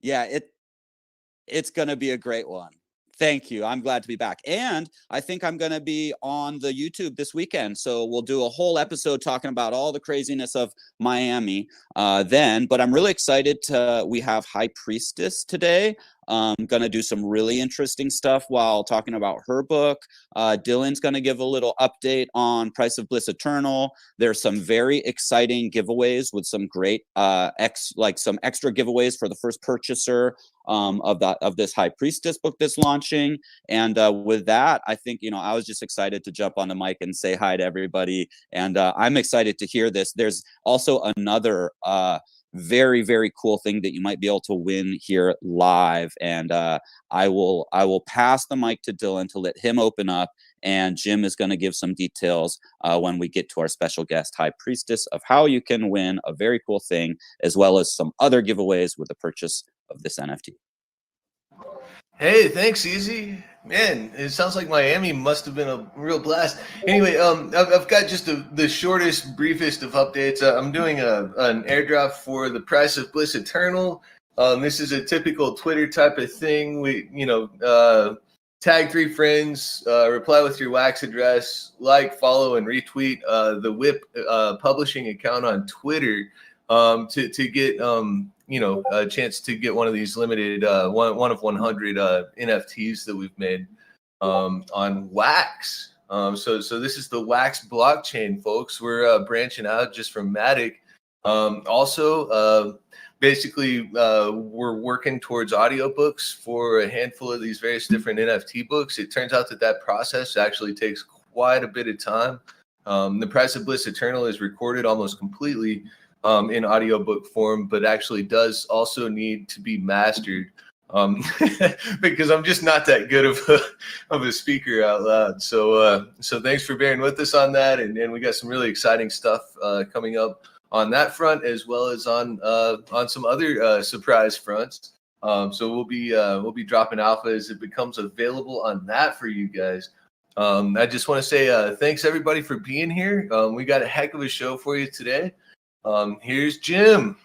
Yeah, it's going to be a great one. Thank you. I'm glad to be back. And I think I'm going to be on the YouTube this weekend. So we'll do a whole episode talking about all the craziness of Miami then. But I'm really excited we have High Priestess today. Going to do some really interesting stuff while talking about her book. Dylan's going to give a little update on Price of Bliss Eternal. There's some very exciting giveaways with some great some extra giveaways for the first purchaser of this High Priestess book that's launching. And with that, I think, I was just excited to jump on the mic and say hi to everybody. And I'm excited to hear this. There's also another very, very cool thing that you might be able to win here live. And I will pass the mic to Dylan to let him open up. And Jim is going to give some details when we get to our special guest, High Priestess, of how you can win a very cool thing, as well as some other giveaways with the purchase of this NFT. Hey, thanks, Easy. Man, it sounds like Miami must have been a real blast. Anyway, I've got just the shortest, briefest of updates. I'm doing an airdrop for the Price of Bliss Eternal. This is a typical Twitter type of thing. We, tag 3 friends, reply with your wax address, follow, and retweet the Whip publishing account on Twitter to get a chance to get one of these limited one of 100 NFTs that we've made on Wax. So this is the Wax blockchain, folks. We're branching out just from Matic. Basically, we're working towards audiobooks for a handful of these various different NFT books. It turns out that process actually takes quite a bit of time. The Price of Bliss Eternal is recorded almost completely in audiobook form, but actually does also need to be mastered because I'm just not that good of a speaker out loud. So thanks for bearing with us on that, and we got some really exciting stuff coming up on that front, as well as on some other surprise fronts. So we'll be dropping alpha as it becomes available on that for you guys. I just want to say thanks everybody for being here. We got a heck of a show for you today. Here's Jim.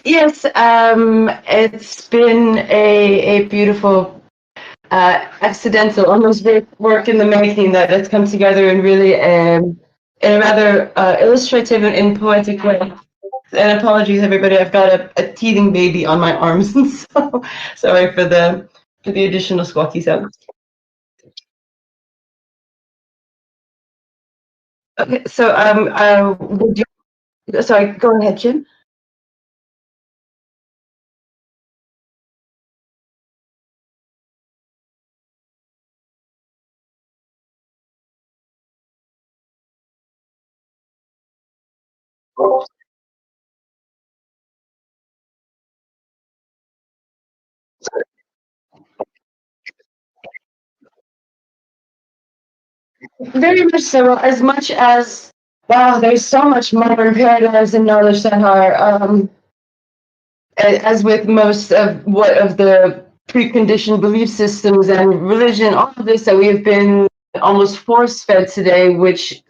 Yes, it's been a beautiful, accidental, almost work in the making that has come together in really in a rather illustrative and poetic way. And apologies, everybody, I've got a teething baby on my arms, so sorry for the additional squawky sounds. Okay, so sorry, go ahead, Jim. Very much so. As much as, wow, there's so much modern paradigms and knowledge that are, as with most of the preconditioned belief systems and religion, all of this that we have been almost force-fed today, which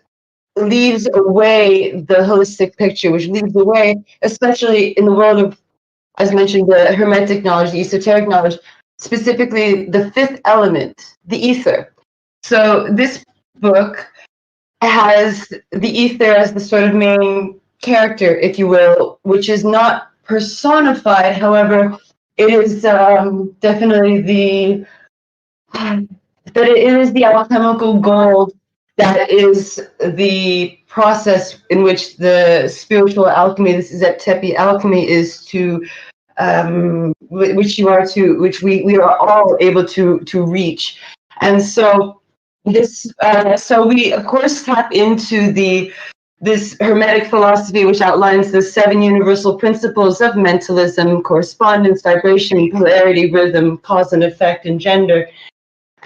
leaves away the holistic picture, which leaves away, especially in the world of, as mentioned, the hermetic knowledge, the esoteric knowledge, specifically the fifth element, the ether. So this book has the ether as the sort of main character, if you will, which is not personified. However, it is definitely it is the alchemical gold that is the process in which the spiritual alchemy, this is at Tepi alchemy, is to which we are all able to reach. And so this so we of course tap into this Hermetic philosophy, which outlines the 7 universal principles of mentalism, correspondence, vibration, polarity, rhythm, cause and effect, and gender.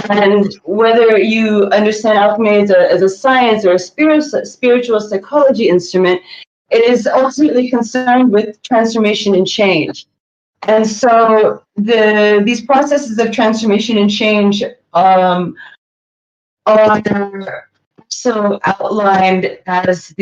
And whether you understand alchemy as a science or a spiritual psychology instrument, it is ultimately concerned with transformation and change. And so these processes of transformation and change are so outlined as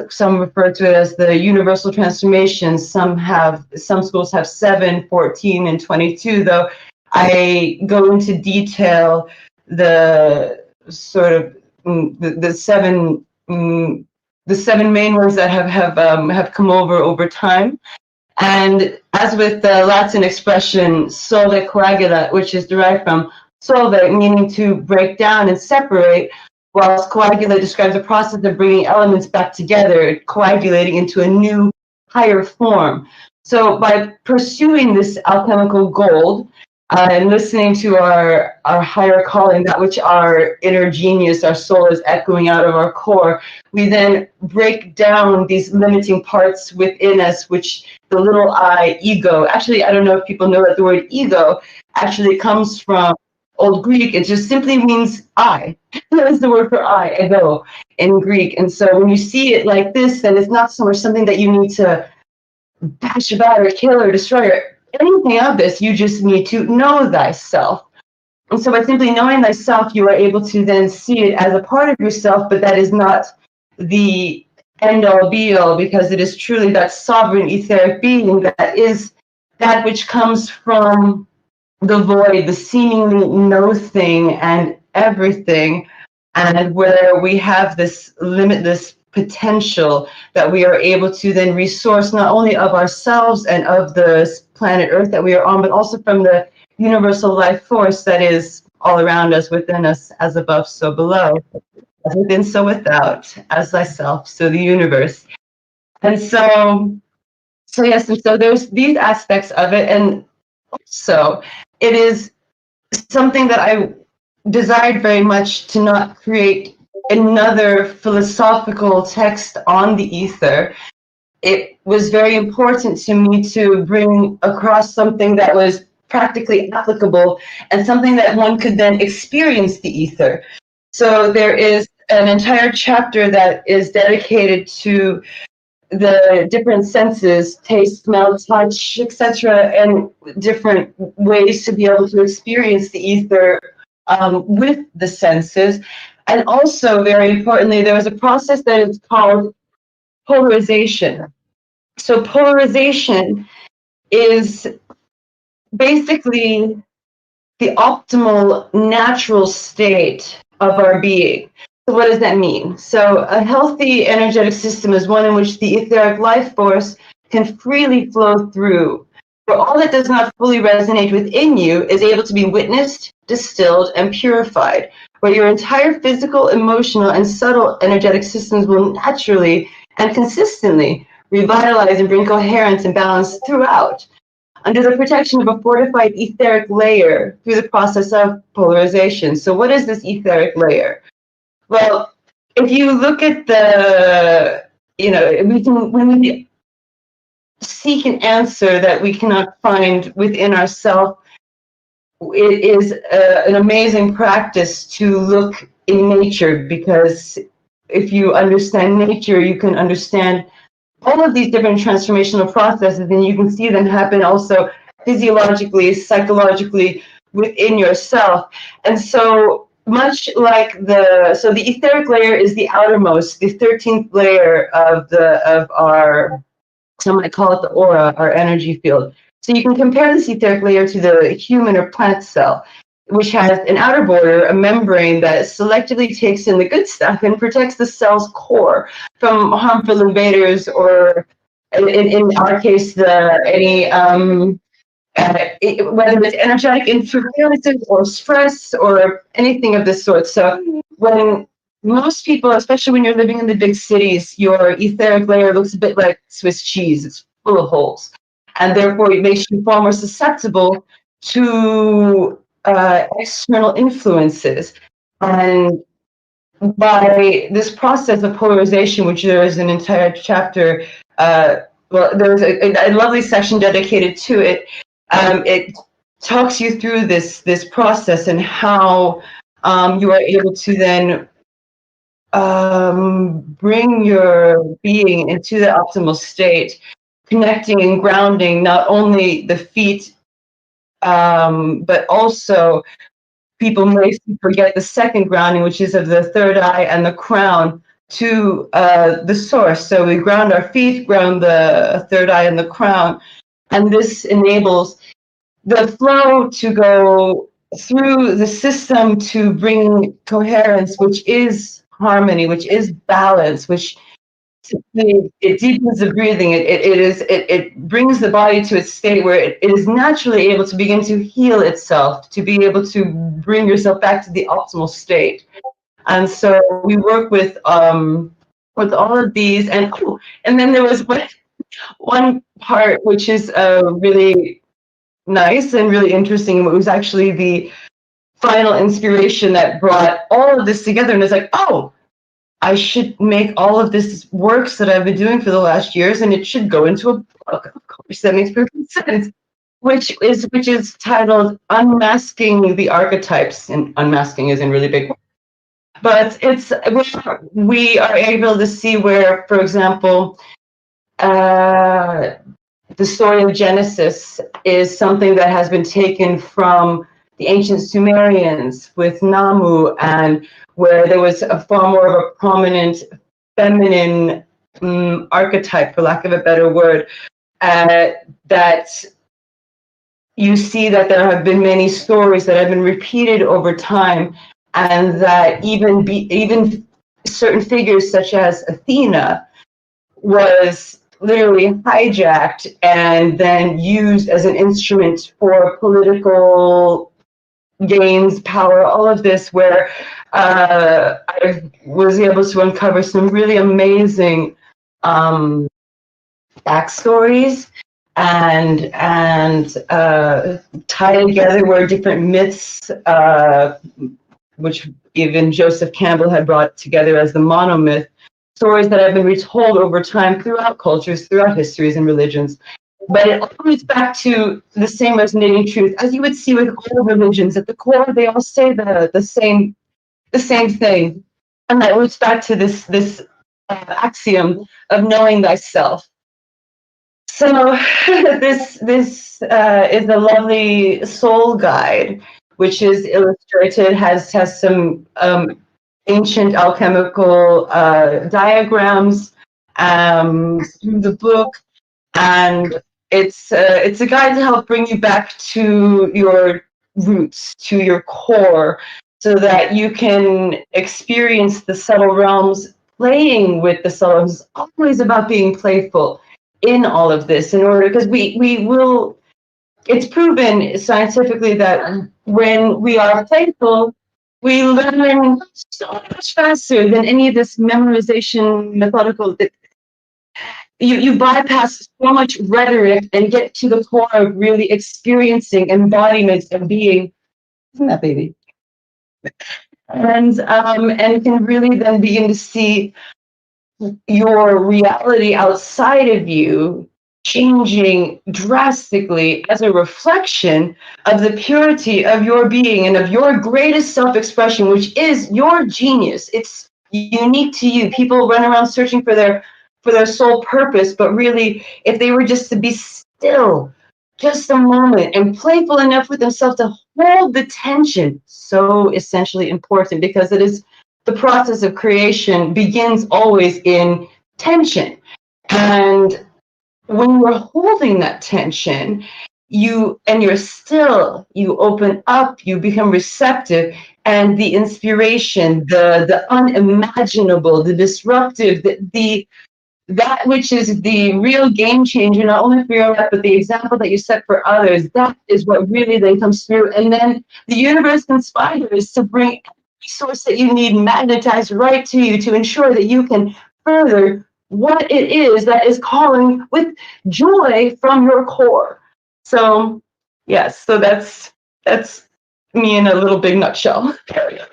some refer to it as the universal transformations. Some schools have 7, 14, and 22, though I go into detail the sort of the 7 main ones that have come over time. And as with the Latin expression solve coagula, which is derived from solve, meaning to break down and separate, whilst coagula describes the process of bringing elements back together, coagulating into a new, higher form. So by pursuing this alchemical gold and listening to our higher calling, that which our inner genius, our soul is echoing out of our core, we then break down these limiting parts within us, which the little I, ego. Actually, I don't know if people know that the word ego actually comes from Old Greek. It just simply means I. That is the word for I, ego, in Greek. And so when you see it like this, then it's not so much something that you need to bash about or kill or destroy or anything of this. You just need to know thyself. And so by simply knowing thyself, you are able to then see it as a part of yourself, but that is not the end-all be-all, because it is truly that sovereign etheric being that is that which comes from the void, the seemingly no thing and everything, and where we have this limitless potential that we are able to then resource not only of ourselves and of the planet Earth that we are on, but also from the universal life force that is all around us, within us, as above, so below, as within, so without, as thyself, so the universe. And so yes, and so there's these aspects of it, and so it is something that I desired very much to not create another philosophical text on the ether. It was very important to me to bring across something that was practically applicable and something that one could then experience the ether. So there is an entire chapter that is dedicated to the different senses, taste, smell, touch, etc., and different ways to be able to experience the ether with the senses. And also, very importantly, there was a process that is called polarization. So polarization is basically the optimal natural state of our being. So what does that mean? So a healthy energetic system is one in which the etheric life force can freely flow through, where all that does not fully resonate within you is able to be witnessed, distilled, and purified, where your entire physical, emotional, and subtle energetic systems will naturally and consistently revitalize and bring coherence and balance throughout, under the protection of a fortified etheric layer through the process of polarization. So what is this etheric layer? Well, if you look at when we seek an answer that we cannot find within ourselves, it is an amazing practice to look in nature, because if you understand nature, you can understand all of these different transformational processes, and you can see them happen also physiologically, psychologically within yourself. And so much like the etheric layer is the outermost, the 13th layer of our, some might call it the aura, our energy field. So you can compare this etheric layer to the human or plant cell, which has an outer border, a membrane that selectively takes in the good stuff and protects the cell's core from harmful invaders, or in our case, whether it's energetic interferences or stress or anything of this sort. So when most people, especially when you're living in the big cities, your etheric layer looks a bit like Swiss cheese. It's full of holes. And therefore, it makes you far more susceptible to external influences. And by this process of polarization, which there is an entire chapter, there's a lovely section dedicated to it. It talks you through this process and how you are able to then bring your being into the optimal state, connecting and grounding not only the feet, but also people may forget the second grounding, which is of the third eye and the crown, to the source. So we ground our feet, ground the third eye and the crown, and this enables the flow to go through the system to bring coherence, which is harmony, which is balance, which it deepens the breathing. It brings the body to its state where it is naturally able to begin to heal itself, to be able to bring yourself back to the optimal state. And so we work with all of these, and then there was one part which is really nice and really interesting. It was actually the final inspiration that brought all of this together, and it's like, oh, I should make all of this works that I've been doing for the last years, and it should go into a book. Of course, that makes perfect sense. Which is titled "Unmasking the Archetypes," and unmasking is in really big. But it's we are able to see where, for example, the story of Genesis is something that has been taken from the ancient Sumerians with Namu, and where there was a far more of a prominent feminine archetype, for lack of a better word, that you see that there have been many stories that have been repeated over time, and that even certain figures such as Athena was literally hijacked and then used as an instrument for political gains, power, all of this, where I was able to uncover some really amazing backstories and tie together where different myths, which even Joseph Campbell had brought together as the monomyth, stories that have been retold over time throughout cultures, throughout histories and religions. But it all roots back to the same resonating truth, as you would see with all religions. At the core, they all say the same thing, and that roots back to this axiom of knowing thyself. So this is a lovely soul guide, which is illustrated, has some ancient alchemical diagrams through the book, and it's a guide to help bring you back to your roots, to your core, so that you can experience the subtle realms. Playing with the subtle realms is always about being playful in all of this, in order, because we will. It's proven scientifically that when we are playful, we learn so much faster than any of this memorization methodical. You bypass so much rhetoric and get to the core of really experiencing embodiments of being. Isn't that baby? And can really then begin to see your reality outside of you changing drastically as a reflection of the purity of your being and of your greatest self-expression, which is your genius. It's unique to you. People run around searching for their sole purpose, but really, if they were just to be still just a moment and playful enough with themselves to hold the tension, so essentially important, because it is the process of creation begins always in tension. And when we're holding that tension you open up, you become receptive, and the inspiration, the unimaginable, the disruptive, that which is the real game changer, not only for your life, but the example that you set for others, that is what really then comes through. And then the universe conspires to bring every resource that you need magnetized right to you to ensure that you can further what it is that is calling with joy from your core. So, yes, so that's me in a little big nutshell. I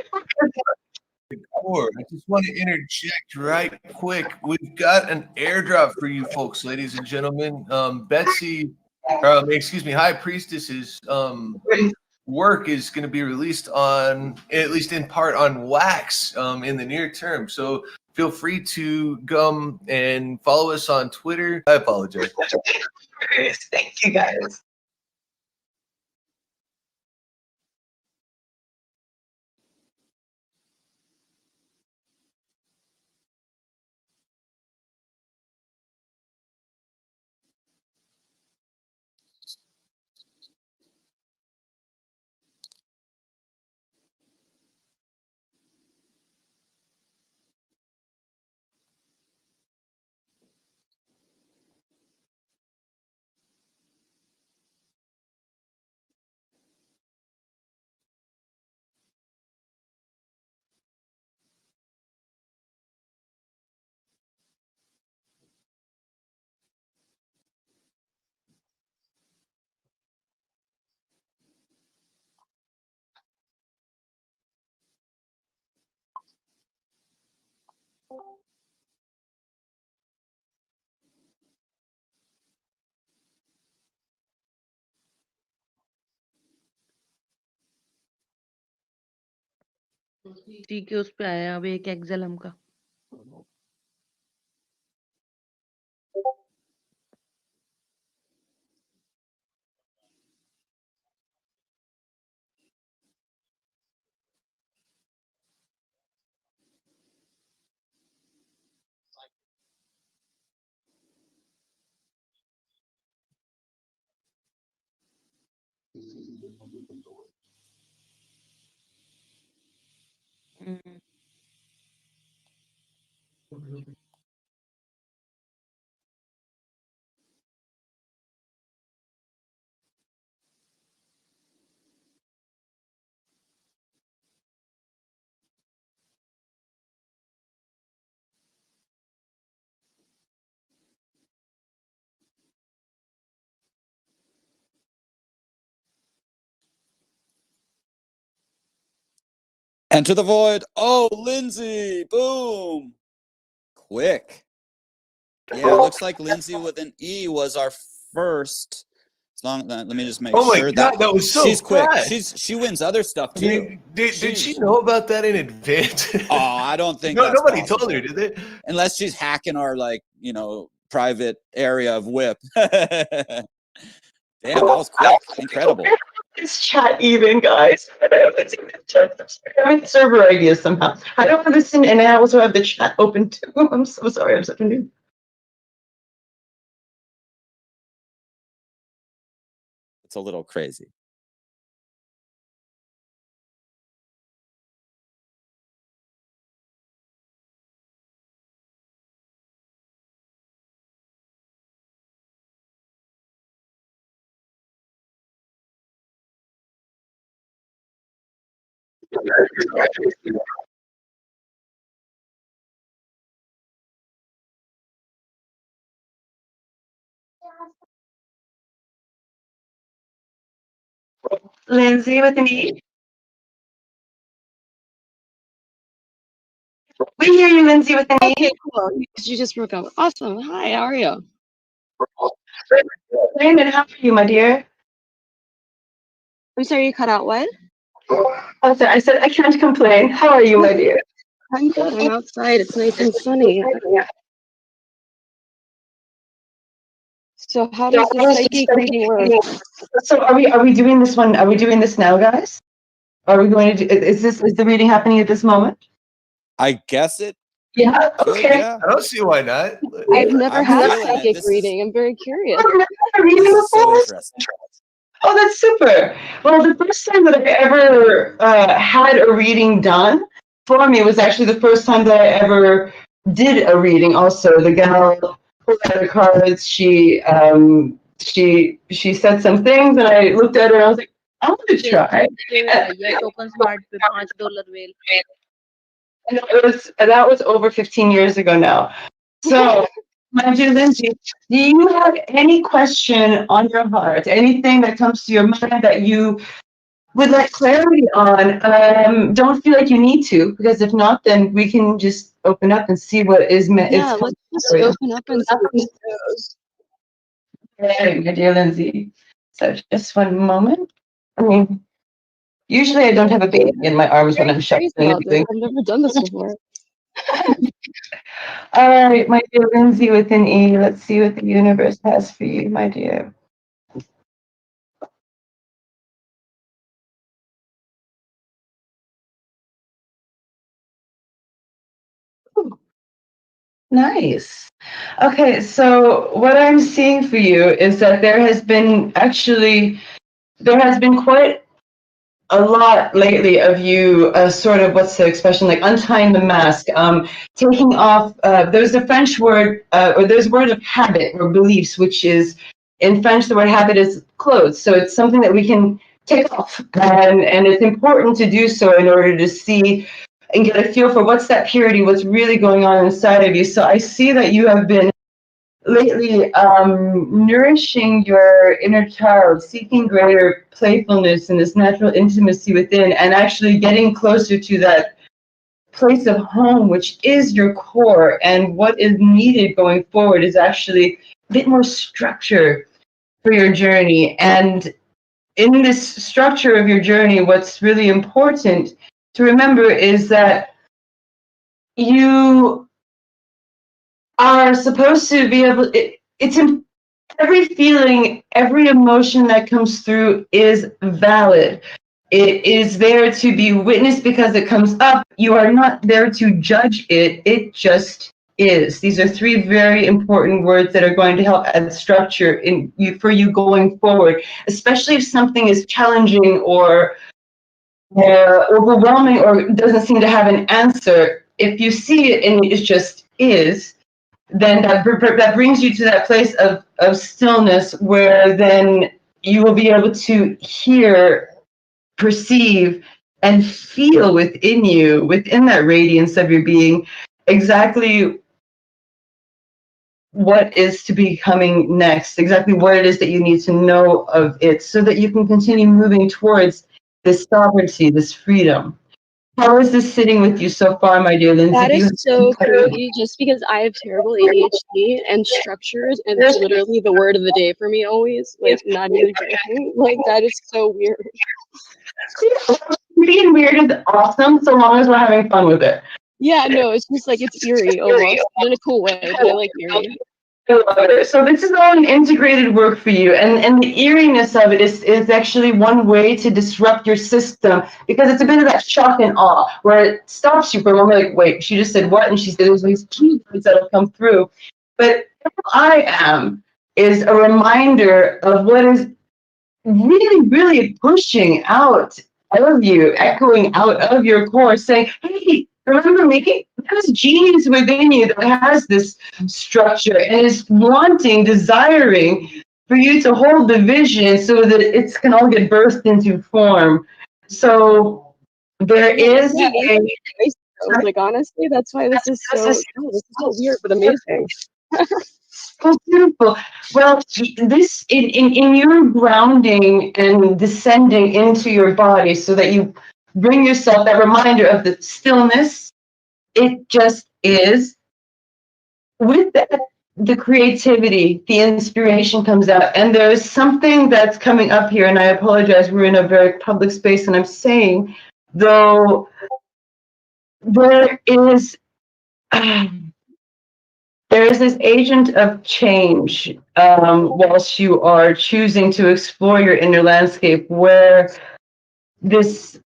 just want to interject right quick. We've got an airdrop for you folks, ladies and gentlemen. High Priestess's work is going to be released on, at least in part, on wax in the near term. So feel free to come and follow us on Twitter. I apologize. Thank you, guys. ठीक है, उस पे आया अब एक एक्सेलम का। Enter the void. Oh, Lindsay. Boom. Quick. Yeah, it looks like Lindsay with an E was our first. Let me just make Oh my sure God, that was so she's quick. fast. She wins other stuff too. Did she know about that in advance? Oh, I don't think No, that's nobody possible. told her, did they? Unless she's hacking our private area of whip. Damn, that was quick. Incredible. This chat even, guys. I have the server ideas somehow. I don't listen, and I also have the chat open too. I'm so sorry. I'm such a noob. It's a little crazy. Lindsay with an E. We hear you, Lindsay with an E. Okay, cool. You just broke up. Awesome. Hi, how are you? Raymond, how are you, my dear? I'm sorry, you cut out what? Oh, sorry, I said I can't complain. How are you, my dear? I'm good. I'm outside. It's nice and sunny. So how does the psychic reading work? So are we doing this one? Are we doing this now, guys? Are we going to do, is the reading happening at this moment? I guess it. Yeah. Could, Okay. yeah. I don't see why not. I've never I'm had a feeling it. psychic This is- reading. I'm very curious. This is so interesting. Oh, that's super. Well, the first time that I ever had a reading done for me was actually the first time that I ever did a reading. Also, the gal pulled out the cards. She said some things, and I looked at her and I was like, I want to try. ये token smart पे $5 whale. And that was over 15 years ago now. So, my dear Lindsay, do you have any question on your heart? Anything that comes to your mind that you would like clarity on? Don't feel like you need to, because if not, then we can just open up and see what is meant. Yeah, let's just open up and see what it goes. Okay, my dear Lindsay. So just one moment. I mean, usually I don't have a baby in my arms when I'm shuffling anything. I've never done this before. All right, my dear Lindsay with an E. Let's see what the universe has for you, my dear. Ooh, nice. Okay, so what I'm seeing for you is that there has been quite a lot lately of you sort of, what's the expression, like untying the mask, taking off, there's a French word, or there's a word of habit or beliefs, which is, in French, the word habit is clothes. So it's something that we can take off. And it's important to do so in order to see and get a feel for what's that purity, what's really going on inside of you. So I see that you have been lately nourishing your inner child, seeking greater playfulness and this natural intimacy within, and actually getting closer to that place of home, which is your core. And what is needed going forward is actually a bit more structure for your journey. And in this structure of your journey, what's really important to remember is that you are supposed to be able, every feeling, every emotion that comes through is valid. It is there to be witnessed because it comes up. You are not there to judge it. It just is. These are three very important words that are going to help add structure for you going forward, especially if something is challenging or overwhelming or doesn't seem to have an answer. If you see it and it just is, then that brings you to that place of stillness, where then you will be able to hear, perceive, and feel within you, within that radiance of your being, exactly what is to be coming next, exactly what it is that you need to know of it, so that you can continue moving towards this sovereignty, this freedom. How is this sitting with you so far, my dear Lindsay? That is so crazy, just because I have terrible ADHD and structures, and it's literally the word of the day for me always. Like, not even joking. Like, that is so weird. Being weird is awesome, so long as we're having fun with it. Yeah, no, it's just like, it's eerie almost, in a cool way, but I like eerie. I love it. So this is all an integrated work for you, and the eeriness of it is actually one way to disrupt your system, because it's a bit of that shock and awe where it stops you for a moment, like, wait, she just said what? And she said there's these keywords that'll come through. But who I am is a reminder of what is really, really pushing out of you, echoing out of your core, saying, hey, remember me? There's genius within you that has this structure and is wanting, desiring for you to hold the vision so that it can all get birthed into form. So there is like, honestly, that's why this is so weird but amazing. Oh, beautiful. Well, this in your grounding and descending into your body, so that you bring yourself that reminder of the stillness. It just is. With that, the creativity, the inspiration comes out, and there's something that's coming up here. And I apologize, we're in a very public space, and I'm saying, though, there is. There is this agent of change whilst you are choosing to explore your inner landscape, where this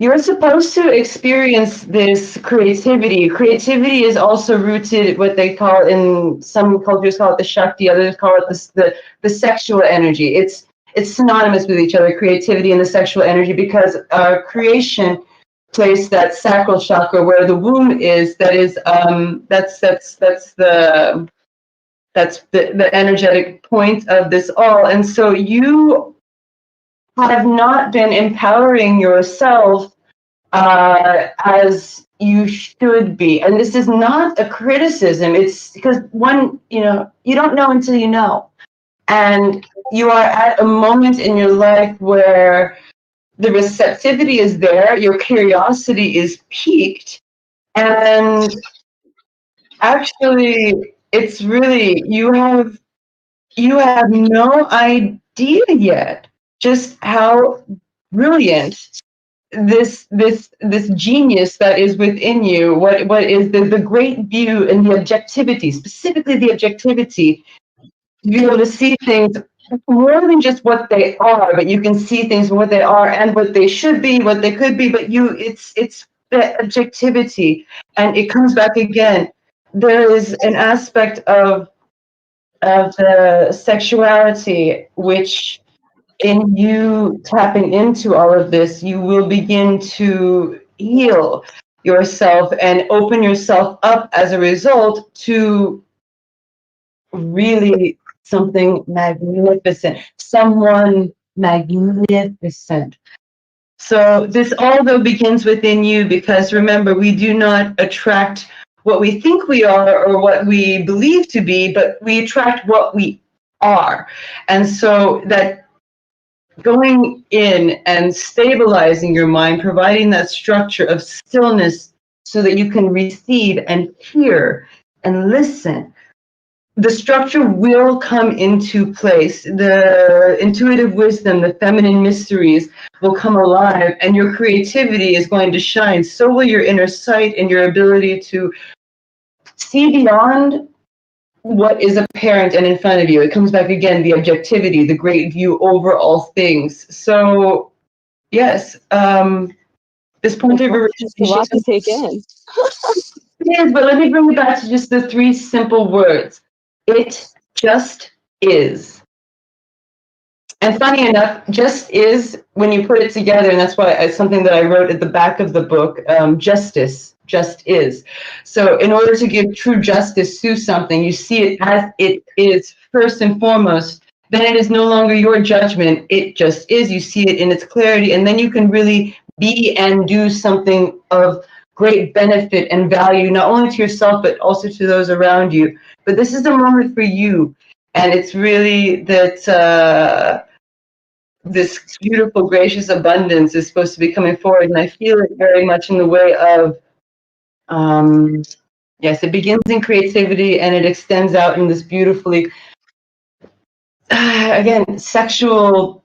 you're supposed to experience this creativity. Creativity is also rooted, what they call, in some cultures call it the Shakti, others call it the sexual energy. It's synonymous with each other, creativity and the sexual energy, because creation place, that sacral chakra where the womb is, that's the energetic point of this all. And so you have not been empowering yourself as you should be. And this is not a criticism. It's because you don't know until you know. And you are at a moment in your life where the receptivity is there, your curiosity is piqued, and actually it's really, you have no idea yet just how brilliant this genius that is within you, what is the great view and the objectivity, specifically the objectivity, to be able to see things more than just what they are, but you can see things for what they are and what they should be, what they could be, but it's the objectivity. And it comes back again. There is an aspect of the sexuality which, in you tapping into all of this, you will begin to heal yourself and open yourself up as a result to really something magnificent, someone magnificent. So this all though begins within you, because remember, we do not attract what we think we are or what we believe to be, but we attract what we are. And so that going in and stabilizing your mind, providing that structure of stillness so that you can receive and hear and listen, the structure will come into place. The intuitive wisdom, the feminine mysteries will come alive, and your creativity is going to shine. So will your inner sight and your ability to see beyond what is apparent and in front of you. It comes back again, the objectivity, the great view over all things. So, yes, this point of Just a lot to take in. It is, but let me bring it back to just the three simple words. It just is. And funny enough, just is, when you put it together, and that's why it's something that I wrote at the back of the book, justice, just is. So in order to give true justice to something, you see it as it is first and foremost. Then it is no longer your judgment. It just is. You see it in its clarity, and then you can really be and do something of great benefit and value, not only to yourself, but also to those around you. But this is the moment for you. And it's really that this beautiful, gracious abundance is supposed to be coming forward. And I feel it very much in the way of, yes, it begins in creativity and it extends out in this beautifully, again, sexual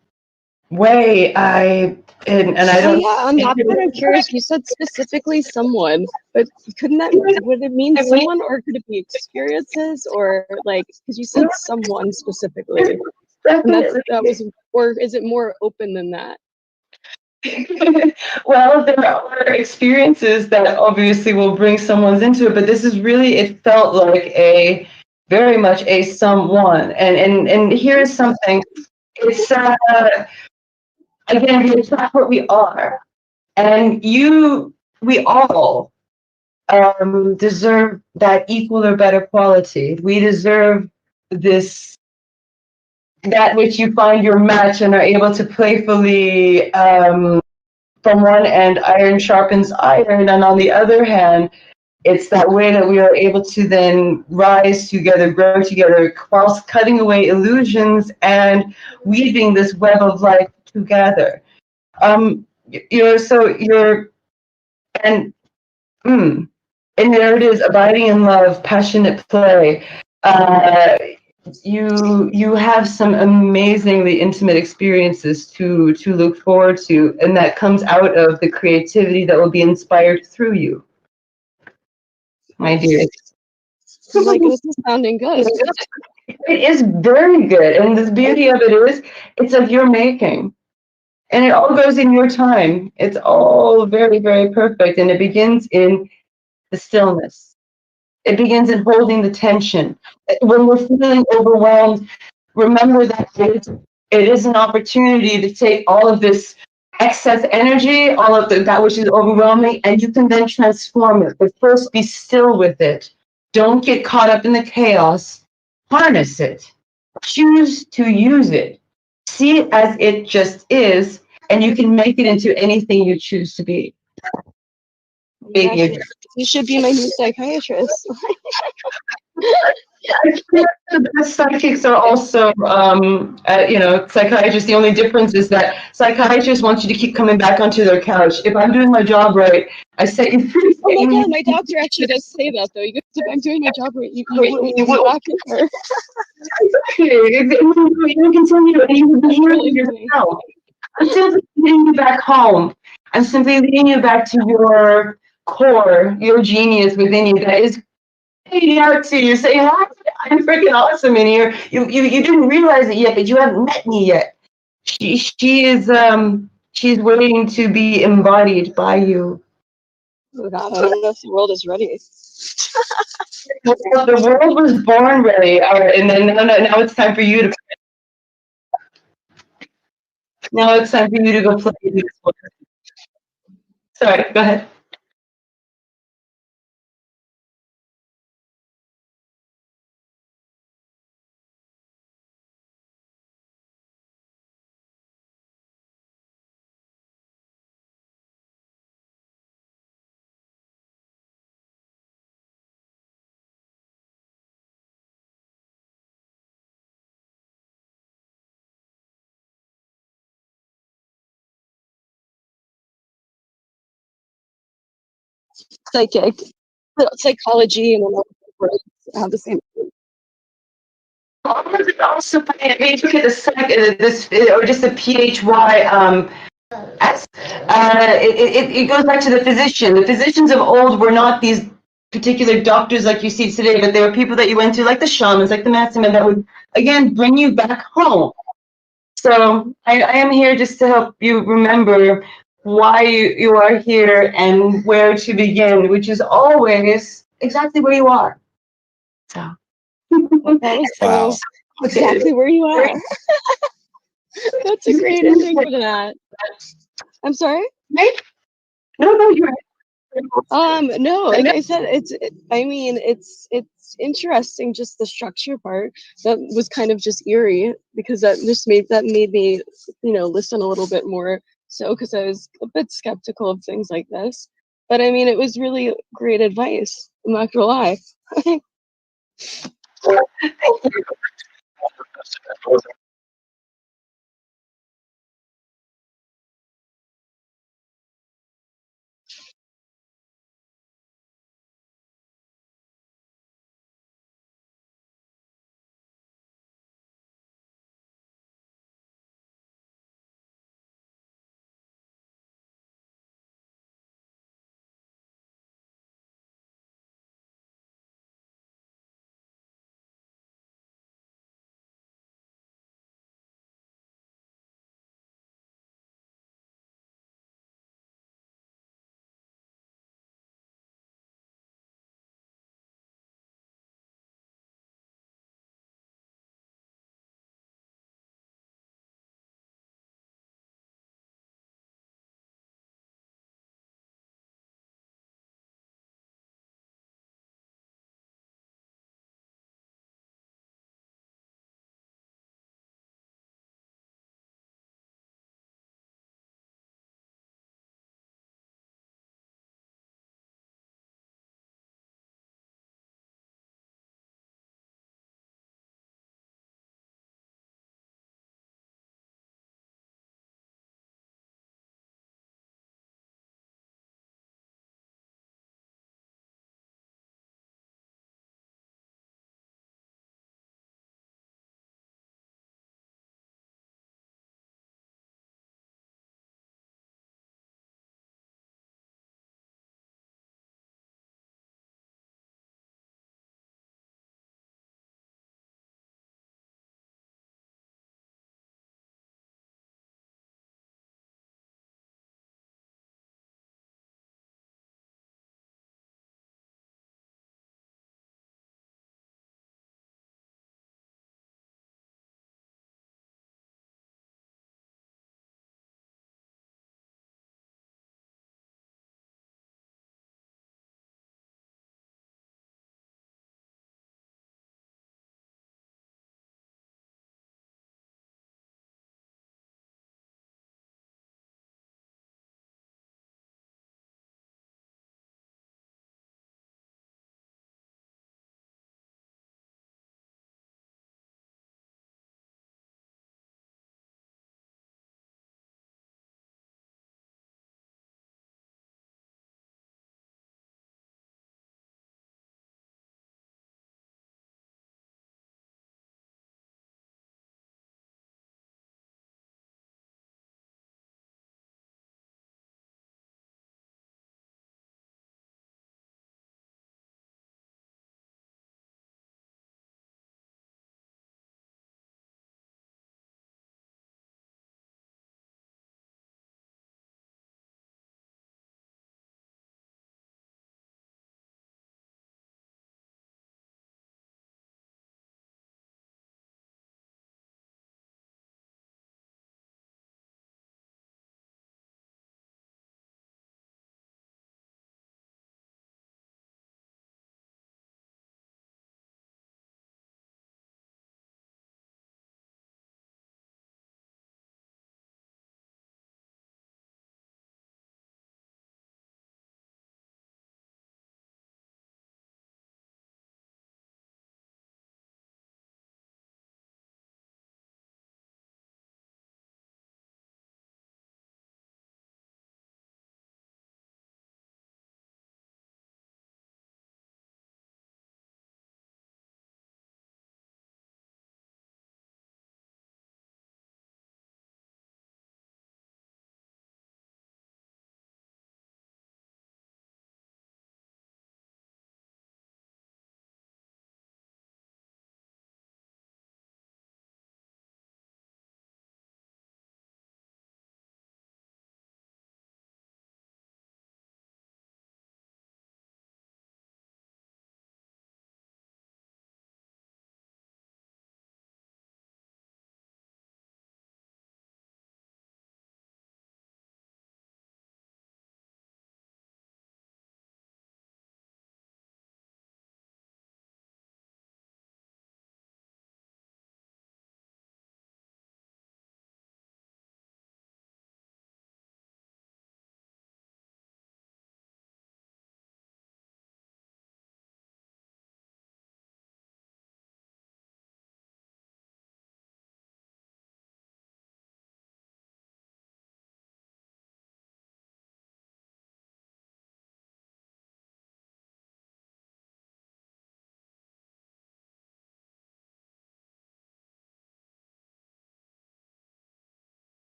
way. I don't. Yeah, on that point, I'm curious. You said specifically someone, but would it mean someone, or could it be experiences, or like, because you said someone specifically, and that was, or is it more open than that? Well, there are experiences that obviously will bring someone into it, but this is really, it felt like very much a someone. And here's something. It's again, it's not what we are. And we all deserve that equal or better quality. We deserve that which you find your match and are able to playfully, from one end, iron sharpens iron, and on the other hand, it's that way that we are able to then rise together, grow together, whilst cutting away illusions and weaving this web of life together. And there it is, abiding in love, passionate play. You have some amazingly intimate experiences to look forward to, and that comes out of the creativity that will be inspired through you, my dear. Like, this is sounding good. It is very good, and the beauty of it is, it's of your making. And it all goes in your time. It's all very, very perfect. And it begins in the stillness. It begins in holding the tension. When we're feeling overwhelmed, remember that it is an opportunity to take all of this excess energy, all of that which is overwhelming, and you can then transform it. But first, be still with it. Don't get caught up in the chaos. Harness it. Choose to use it. See it as it just is, and you can make it into anything you choose to be. Exactly. You should be my new psychiatrist. The best psychics are also, psychiatrists. The only difference is that psychiatrists want you to keep coming back onto their couch. If I'm doing my job right, I set you free. Oh my god, my doctor actually does say that though. He goes, if I'm doing my job right, you will back in her. You continue, and you can heal yourself. I'm simply leading you back home. I'm simply leading you back to your core, your genius within you that is fading out to you, saying, "Hi, I'm freaking awesome in here." You didn't realize it yet, but you haven't met me yet. She's waiting to be embodied by you. Oh god, I don't know if the world is ready. The world was born ready. All right, and then now it's time for you to. Now it's time for you to go play. Sorry, go ahead. Psychic, psychology, and all words have the same. Also, maybe look at this, or just a PHY. It goes back to the physician. The physicians of old were not these particular doctors like you see today, but they were people that you went to, like the shamans, like the medicine men, that would again bring you back home. So I am here just to help you remember why you are here and where to begin, which is always exactly where you are. So That was Wow. exactly where you are. That's a great ending for that. I'm sorry? No, you're No, like I said, it's interesting, just the structure part. That was kind of just eerie because that made me, listen a little bit more so, because I was a bit skeptical of things like this. But I mean, it was really great advice. I'm not gonna lie.